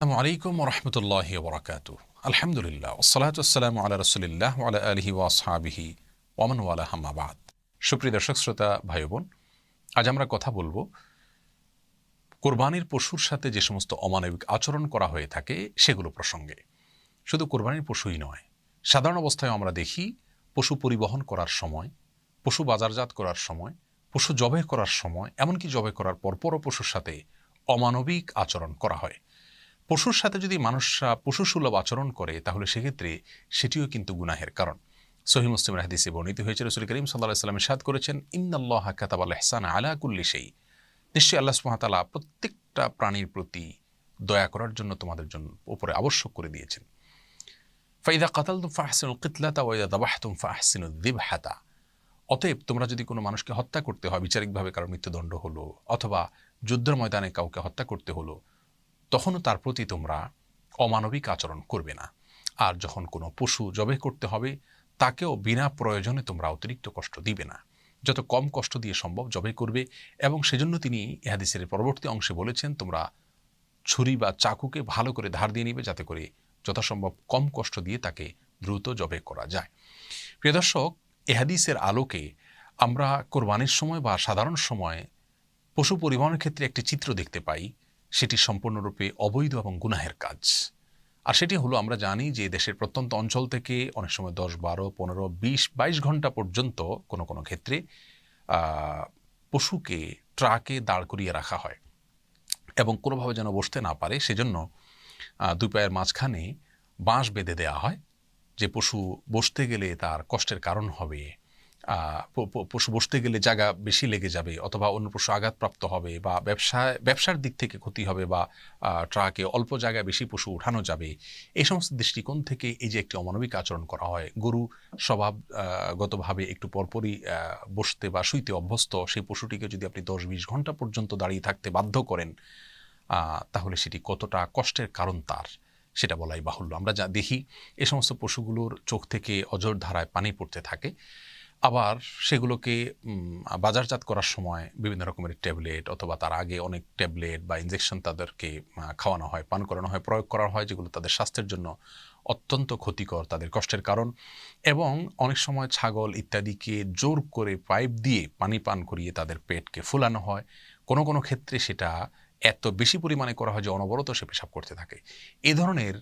আসসালামু আলাইকুম ওরহমতুল্লাহি ওবরাকাতুহ। আলহামদুলিল্লাহ ওয়াসসালাতু ওয়াসসালামু আলা রাসূলিল্লাহ ওয়া আলা আলিহি ওয়া আসহাবিহি ওয়া মান ওয়ালা, আম্মা বাদ। সুপ্রিয় দর্শক শ্রোতা ভাই বোন, আজ আমরা কথা বলবো কোরবানির পশুর সাথে যে সমস্ত অমানবিক আচরণ করা হয়ে থাকে সেগুলো প্রসঙ্গে। শুধু কোরবানির পশুই নয়, সাধারণ অবস্থায় আমরা দেখি পশু পরিবহন করার সময়, পশু বাজারজাত করার সময়, পশু জবাই করার সময়, এমনকি জবাই করার পরপরও পশুর সাথে অমানবিক আচরণ করা হয়। পশুর সাথে যদি মানুষরা পশুসুলভ আচরণ করে তাহলে সেক্ষেত্রে সেটিও কিন্তু গুনাহের কারণ। সহিহ মুসলিমের হাদিসে বর্ণিত হয়েছে, রাসূল করিম সাল্লাল্লাহু আলাইহি ওয়াসাল্লাম ইরশাদ করেছেন, ইন্নাল্লাহা কাতাবাল ইহসানা আলা কুল্লি শাই। নিশ্চয়ই আল্লাহ সুবহানাহু ওয়া তাআলা প্রত্যেকটা প্রাণীর প্রতি দয়া করার জন্য তোমাদের জন্য উপরে আবশ্যক করে দিয়েছেন। ফাইদা কাতালতুম ফাহসিনুল কিতলাতা ওয়া ইযা যাবাহতুম ফাহসিনুদ যিবহাতা। অতএব তোমরা যদি কোনো মানুষকে হত্যা করতে হয়, বিচারিকভাবে কারো মৃত্যুদণ্ড হলো অথবা যুদ্ধের ময়দানে কাউকে হত্যা করতে হলো, তখনও তার প্রতি তোমরা অমানবিক আচরণ করবে না। আর যখন কোনো পশু জবাই করতে হবে তাকেও বিনা প্রয়োজনে তোমরা অতিরিক্ত কষ্ট দিবে না, যত কম কষ্ট দিয়ে সম্ভব জবাই করবে। এবং সেজন্য তিনি এই হাদিসের পরবর্তী অংশে বলেছেন, তোমরা ছুরি বা চাকুকে ভালো করে ধার দিয়ে নিবে যাতে করে যথাসম্ভব কম কষ্ট দিয়ে তাকে দ্রুত জবাই করা যায়। প্রিয় দর্শক, এই হাদিসের আলোকে আমরা কোরবানির সময় বা সাধারণ সময় পশু পরিবহনের ক্ষেত্রে একটি চিত্র দেখতে পাই, সেটি সম্পূর্ণরূপে অবৈধ এবং গুনাহের কাজ। আর সেটি হলো, আমরা জানি যে দেশের প্রত্যন্ত অঞ্চল থেকে অনেক সময় 10, 12, 15, 20, 22 ঘন্টা পর্যন্ত কোনো কোনো ক্ষেত্রে পশুকে ট্রাকে দাঁড় করিয়ে রাখা হয় এবং কোনোভাবে যেন বসতে না পারে সেজন্য দুই পায়ের মাঝখানে বাঁশ বেঁধে দেওয়া হয়, যে পশু বসতে গেলে তার কষ্টের কারণ হবে, পশু বসতে গেলে জায়গা বেশি লেগে যাবে অথবা অন্য পশু আঘাতপ্রাপ্ত হবে বা ব্যবসার দিক থেকে ক্ষতি হবে বা ট্রাকে অল্প জায়গায় বেশি পশু উঠানো যাবে। এই সমস্ত দৃষ্টিকোণ থেকে এই যে একটি অমানবিক আচরণ করা হয়, গরু স্বভাবগতভাবে একটু পরপরই বসতে বা শুইতে অভ্যস্ত, সেই পশুটিকে যদি আপনি 10-20 ঘন্টা পর্যন্ত দাঁড়িয়ে থাকতে বাধ্য করেন, তাহলে সেটি কতটা কষ্টের কারণ তার সেটা বলাই বাহুল্য। আমরা যা দেখি এই সমস্ত পশুগুলোর চোখ থেকে অঝোর ধারায় পানি পড়তে থাকে। আবার সেগুলোকে বাজারজাত করার সময় বিভিন্ন রকমের ট্যাবলেট অথবা তার আগে অনেক ট্যাবলেট বা ইনজেকশন তাদেরকে খাওয়ানো হয়, পান করানো হয়, প্রয়োগ করা হয়, যেগুলো তাদের স্বাস্থ্যের জন্য অত্যন্ত ক্ষতিকর, তাদের কষ্টের কারণ। এবং অনেক সময় ছাগল ইত্যাদিকে জোর করে পাইপ দিয়ে পানি পান করিয়ে তাদের পেটকে ফুলানো হয়। কোনো কোনো ক্ষেত্রে সেটা এত বেশি পরিমাণে করা হয় যে অনবরত সে পেশাব করতে থাকে। এ ধরনের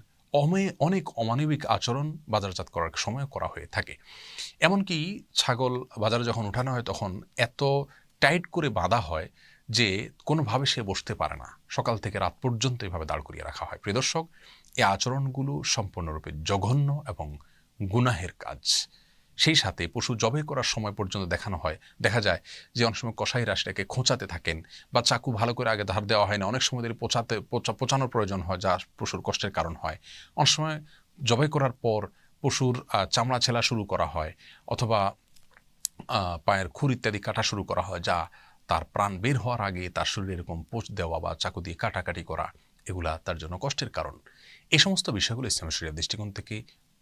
অনেক অমানবিক আচরণ বাজারজাত করার সময় করা হয়ে থাকে। এমনকি ছাগল বাজারে যখন উঠানো হয় তখন এত টাইট করে বাঁধা হয় যে কোনোভাবে সে বসতে পারে না, সকাল থেকে রাত পর্যন্ত এভাবে দাঁড় করিয়ে রাখা হয়। প্রিয় দর্শক, এই আচরণগুলো সম্পূর্ণরূপে জঘন্য এবং গুনাহের কাজ। সেই সাথে পশু জবাই করার সময় পর্যন্ত দেখা যায় যে অনেক সময় কসাইরা সেটাকে খোঁচাতে থাকেন বা চাকু ভালো করে আগে ধার দেওয়া হয় না, অনেক সময় পচানোর প্রয়োজন হয়, যা পশুর কষ্টের কারণ হয়। অনেক সময় জবাই করার পর পশুর চামড়া ছেলা শুরু করা হয় অথবা পায়ের খুর ইত্যাদি কাটা শুরু করা হয়, যা তার প্রাণ বের হওয়ার আগে তার শরীরে এরকম পোঁচ দেওয়া বা চাকু দিয়ে কাটাকাটি করা, এগুলা তার জন্য কষ্টের কারণ। এই সমস্ত বিষয়গুলো ইসলামী শরিয়ার দৃষ্টিকোণ থেকে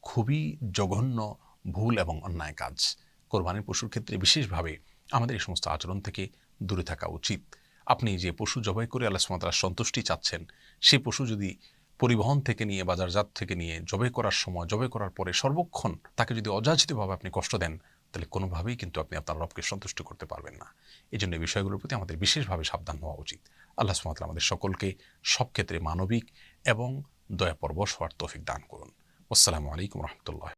খুবই জঘন্য, ভুল এবং অন্যায় কাজ। কোরবানির পশুর ক্ষেত্রে বিশেষভাবে আমাদের এই সমস্ত আচরণ থেকে দূরে থাকা উচিত। আপনি যে পশু জবাই করে আল্লাহ সুবহানাহু ওয়া তাআলার সন্তুষ্টি চাচ্ছেন, সেই পশু যদি পরিবহন থেকে নিয়ে বাজারজাত থেকে নিয়ে জবাই করার সময়, জবাই করার পরে সর্বক্ষণ তাকে যদি অযাচিতভাবে আপনি কষ্ট দেন, তাহলে কোনোভাবেই কিন্তু আপনি আপনার রবকে সন্তুষ্ট করতে পারবেন না। এই জন্য এই বিষয়গুলোর প্রতি আমাদের বিশেষভাবে সাবধান হওয়া উচিত। আল্লাহ সুবহানাহু ওয়া তাআলা আমাদের সকলকে সব ক্ষেত্রে মানবিক এবং দয়াপরবশ হওয়ার তৌফিক দান করুন। আসসালামু আলাইকুম রহমতুল্লাহ।